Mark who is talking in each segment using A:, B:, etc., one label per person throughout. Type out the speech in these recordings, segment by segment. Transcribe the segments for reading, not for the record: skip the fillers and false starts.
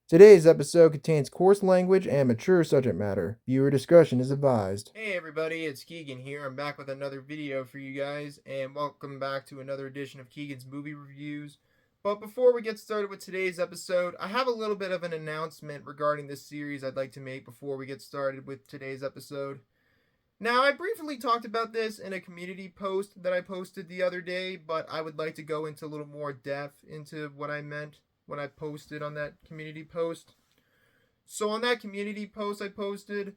A: Today's episode contains coarse language and mature subject matter. Viewer discretion is advised. Hey everybody, it's Keegan here. I'm back with another video for you guys, and welcome back to another edition of Keegan's Movie Reviews. But before we get started with today's episode, I have a little bit of an announcement regarding this series I'd like to make before we get started with today's episode. Now, I briefly talked about this in a community post that I posted the other day, but I would like to go into a little more depth into what I meant when I posted on that community post. So on that community post I posted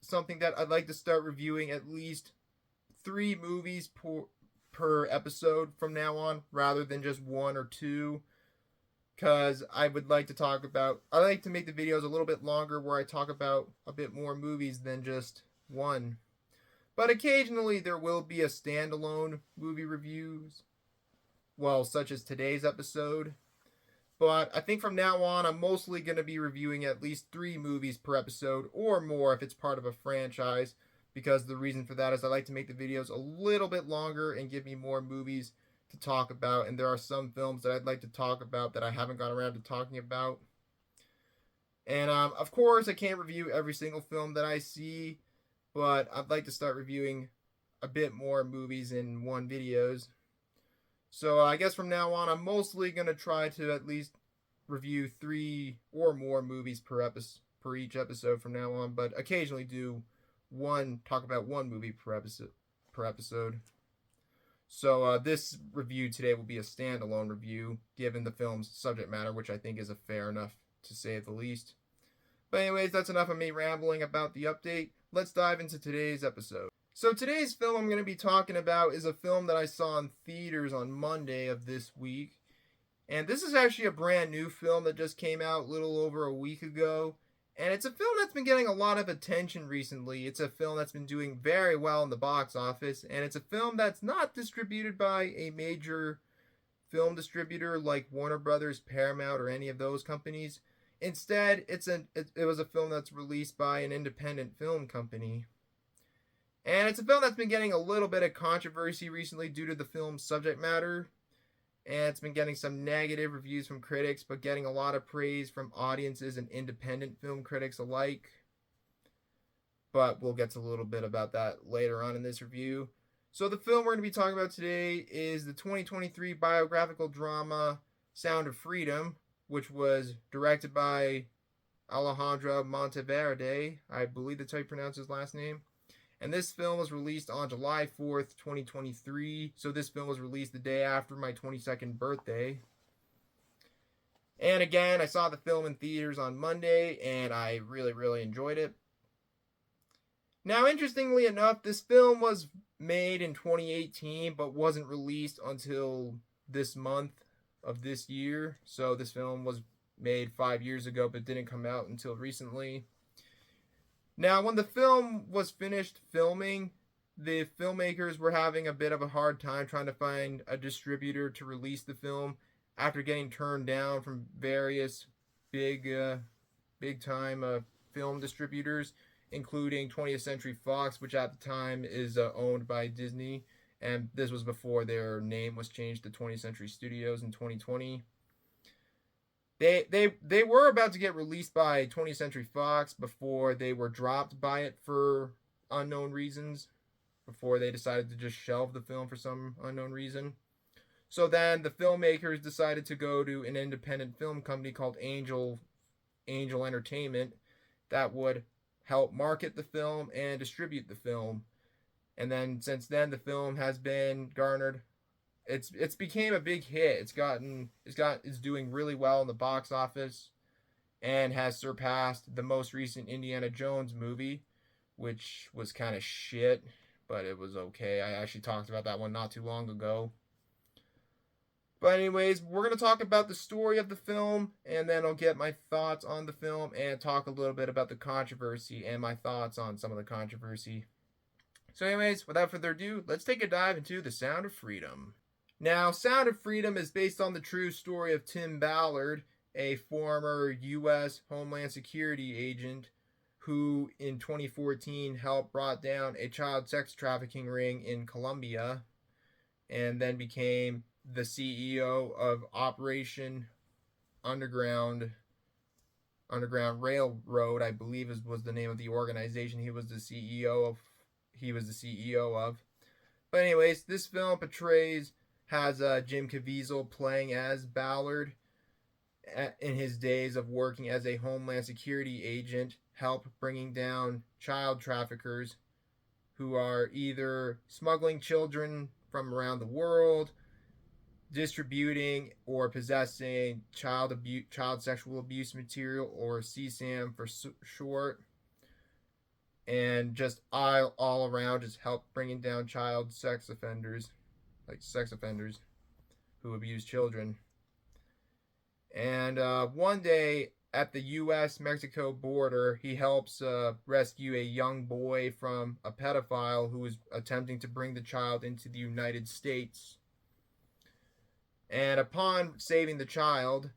A: something that I'd like to start reviewing at least 3 movies per episode from now on, rather than just 1 or 2. Because I like to make the videos a little bit longer where I talk about a bit more movies than just one. But occasionally there will be a standalone movie reviews, well, such as today's episode. But I think from now on, I'm mostly going to be reviewing at least 3 movies per episode or more if it's part of a franchise. Because the reason for that is I like to make the videos a little bit longer and give me more movies to talk about. And there are some films that I'd like to talk about that I haven't got around to talking about. And of course, I can't review every single film that I see, but I'd like to start reviewing a bit more movies in one videos. So I guess from now on, I'm mostly going to try to at least review 3 or more movies per each episode from now on, but occasionally talk about 1 movie per episode. So this review today will be a standalone review, given the film's subject matter, which I think is a fair enough to say the least. But anyways, that's enough of me rambling about the update. Let's dive into today's episode. So today's film I'm going to be talking about is a film that I saw in theaters on Monday of this week. And this is actually a brand new film that just came out a little over a week ago. And it's a film that's been getting a lot of attention recently. It's a film that's been doing very well in the box office. And it's a film that's not distributed by a major film distributor like Warner Brothers, Paramount, or any of those companies. Instead, it was a film that's released by an independent film company. And it's a film that's been getting a little bit of controversy recently due to the film's subject matter. And it's been getting some negative reviews from critics, but getting a lot of praise from audiences and independent film critics alike. But we'll get to a little bit about that later on in this review. So the film we're going to be talking about today is the 2023 biographical drama Sound of Freedom, which was directed by Alejandro Monteverde. I believe that's how you pronounce his last name. And this film was released on July 4th, 2023. So this film was released the day after my 22nd birthday. And again, I saw the film in theaters on Monday, and I really, really enjoyed it. Now, interestingly enough, this film was made in 2018, but wasn't released until this month of this year. So this film was made 5 years ago, but didn't come out until recently. Now, when the film was finished filming, the filmmakers were having a bit of a hard time trying to find a distributor to release the film after getting turned down from various big time film distributors, including 20th Century Fox, which at the time is owned by Disney, and this was before their name was changed to 20th Century Studios in 2020. They were about to get released by 20th Century Fox before they were dropped by it for unknown reasons, before they decided to just shelve the film for some unknown reason. So then the filmmakers decided to go to an independent film company called Angel Entertainment that would help market the film and distribute the film. And then since then the film has been garnered it's became a big hit. It's doing really well in the box office and has surpassed the most recent Indiana Jones movie, which was kind of shit, but it was okay. I actually talked about that one not too long ago. But anyways, we're going to talk about the story of the film, and then I'll get my thoughts on the film and talk a little bit about the controversy and my thoughts on some of the controversy. So anyways, without further ado, let's take a dive into The Sound of Freedom. Now, Sound of Freedom is based on the true story of Tim Ballard, a former U.S. Homeland Security agent who in 2014 helped brought down a child sex trafficking ring in Colombia and then became the CEO of Operation underground railroad, I believe was the name of the organization he was the CEO of. But anyways, this film has Jim Caviezel playing as Ballard in his days of working as a Homeland Security agent, help bringing down child traffickers who are either smuggling children from around the world, distributing or possessing child sexual abuse material, or CSAM for short, and just all around just help bringing down child sex offenders who abuse children. And one day at the U.S.-Mexico border, he helps rescue a young boy from a pedophile who is attempting to bring the child into the United States. And upon saving the child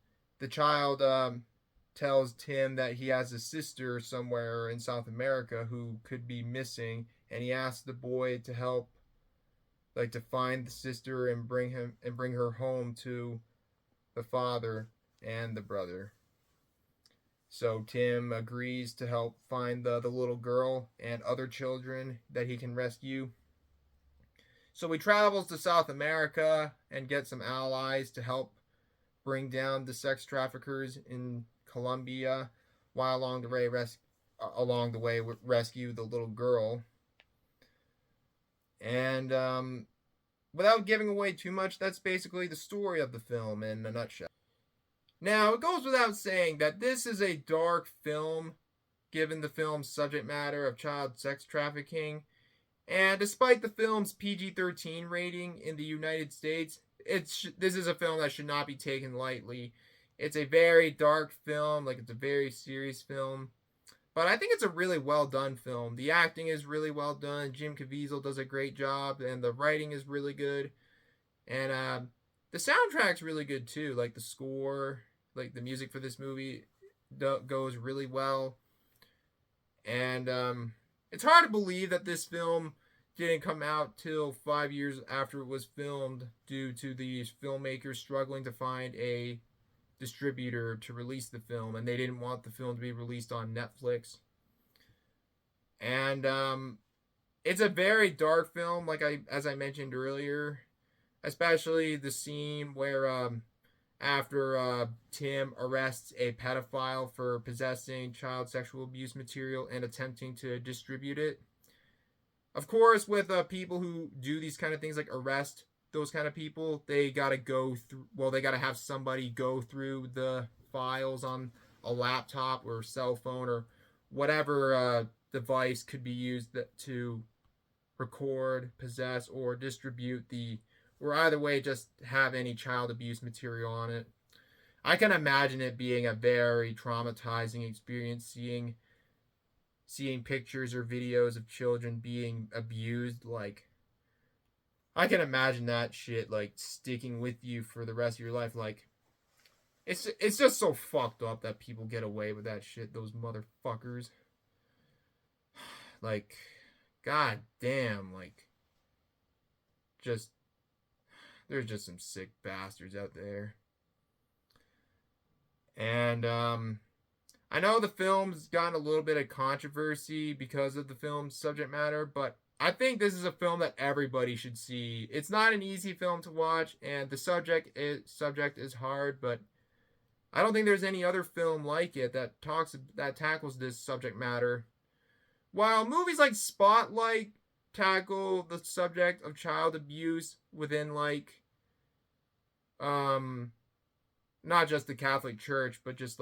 A: tells Tim that he has a sister somewhere in South America who could be missing, and he asks the boy to help, to find the sister and bring her home to the father and the brother. So Tim agrees to help find the little girl and other children that he can rescue. So he travels to South America and gets some allies to help bring down the sex traffickers in Colombia, while along the way rescue the little girl. And without giving away too much, that's basically the story of the film in a nutshell. Now, it goes without saying that this is a dark film, given the film's subject matter of child sex trafficking. And despite the film's PG-13 rating in the United States, this is a film that should not be taken lightly. It's a very dark film, it's a very serious film. But I think it's a really well done film. The acting is really well done. Jim Caviezel does a great job, and the writing is really good. And the soundtrack's really good too. The score, the music for this movie goes really well. And it's hard to believe that this film didn't come out till 5 years after it was filmed, due to these filmmakers struggling to find a distributor to release the film, and they didn't want the film to be released on Netflix. And it's a very dark film, as I mentioned earlier, especially the scene where after Tim arrests a pedophile for possessing child sexual abuse material and attempting to distribute it. Of course, with people who do these kind of things, arrest those kind of people, they gotta have somebody go through the files on a laptop or cell phone or whatever device could be used to record, possess, or distribute or either way, just have any child abuse material on it. I can imagine it being a very traumatizing experience, seeing pictures or videos of children being abused. I can imagine that shit sticking with you for the rest of your life. It's just so fucked up that people get away with that shit, those motherfuckers. God damn, there's just some sick bastards out there. And I know the film's gotten a little bit of controversy because of the film's subject matter, but I think this is a film that everybody should see. It's not an easy film to watch, and the subject is hard, but I don't think there's any other film like it that tackles this subject matter. While movies like Spotlight tackle the subject of child abuse within not just the Catholic Church, but just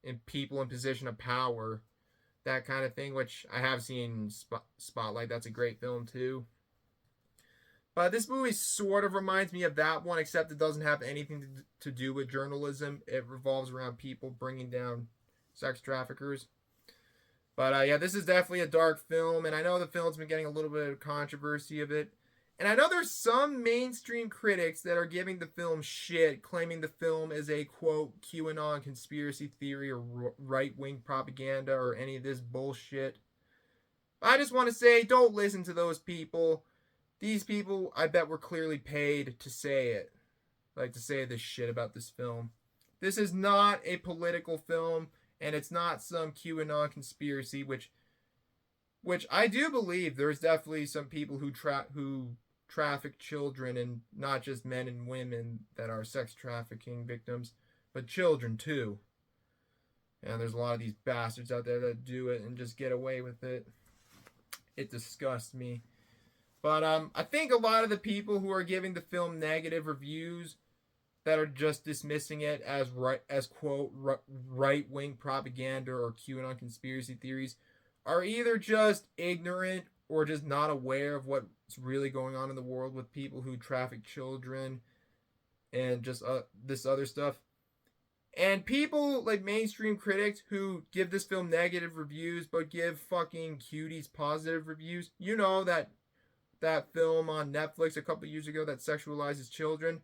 A: in people in position of power, that kind of thing, which I have seen Spotlight. That's a great film too. But this movie sort of reminds me of that one, except it doesn't have anything to do with journalism. It revolves around people bringing down sex traffickers. But yeah, this is definitely a dark film, and I know the film's been getting a little bit of controversy of it. And I know there's some mainstream critics that are giving the film shit, claiming the film is a, quote, QAnon conspiracy theory or right-wing propaganda or any of this bullshit. I just want to say, don't listen to those people. These people, I bet, were clearly paid to say it. To say this shit about this film. This is not a political film, and it's not some QAnon conspiracy, which I do believe there's definitely some people who traffic children, and not just men and women that are sex trafficking victims, but children too. And there's a lot of these bastards out there that do it and just get away with it. It disgusts me. But I think a lot of the people who are giving the film negative reviews, that are just dismissing it as quote right-wing propaganda or QAnon conspiracy theories, are either just ignorant or just not aware of what's really going on in the world with people who traffic children and just this other stuff. And people like mainstream critics who give this film negative reviews but give fucking Cuties positive reviews. You know that film on Netflix a couple years ago that sexualizes children?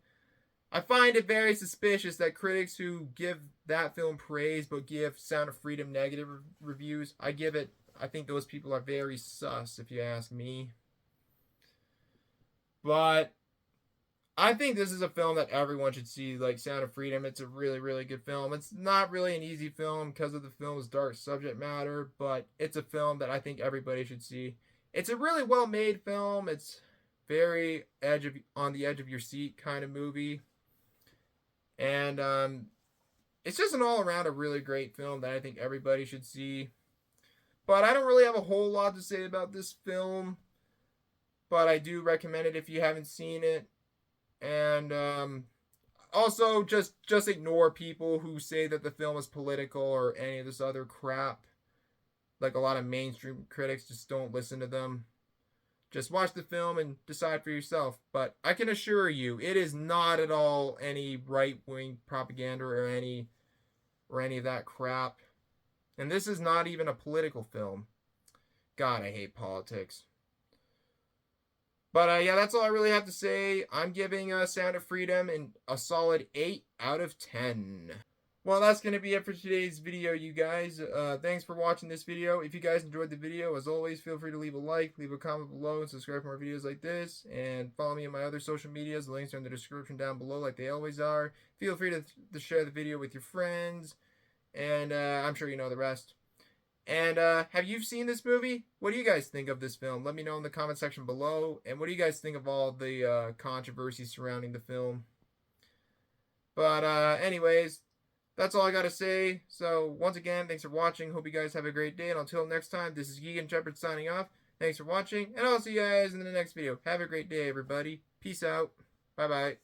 A: I find it very suspicious that critics who give that film praise but give Sound of Freedom negative reviews, I think those people are very sus, if you ask me. But I think this is a film that everyone should see, like Sound of Freedom. It's a really, really good film. It's not really an easy film because of the film's dark subject matter, but it's a film that I think everybody should see. It's a really well-made film. It's very on the edge of your seat kind of movie. And it's just an all-around a really great film that I think everybody should see. But I don't really have a whole lot to say about this film, but I do recommend it if you haven't seen it. And also just ignore people who say that the film is political or any of this other crap. Like a lot of mainstream critics, just don't listen to them. Just watch the film and decide for yourself. But I can assure you, it is not at all any right-wing propaganda or any of that crap. And this is not even a political film. God, I hate politics. But yeah, that's all I really have to say. I'm giving Sound of Freedom a solid 8 out of 10. Well, that's going to be it for today's video, you guys. Thanks for watching this video. If you guys enjoyed the video, as always, feel free to leave a like, leave a comment below, and subscribe for more videos like this. And follow me on my other social medias. The links are in the description down below like they always are. Feel free to share the video with your friends. And I'm sure you know the rest. And have you seen this movie? What do you guys think of this film? Let me know in the comment section below. And what do you guys think of all the controversy surrounding the film? But anyways, that's all I got to say. So once again, thanks for watching. Hope you guys have a great day. And until next time, this is Geek and Shepherd signing off. Thanks for watching. And I'll see you guys in the next video. Have a great day, everybody. Peace out. Bye-bye.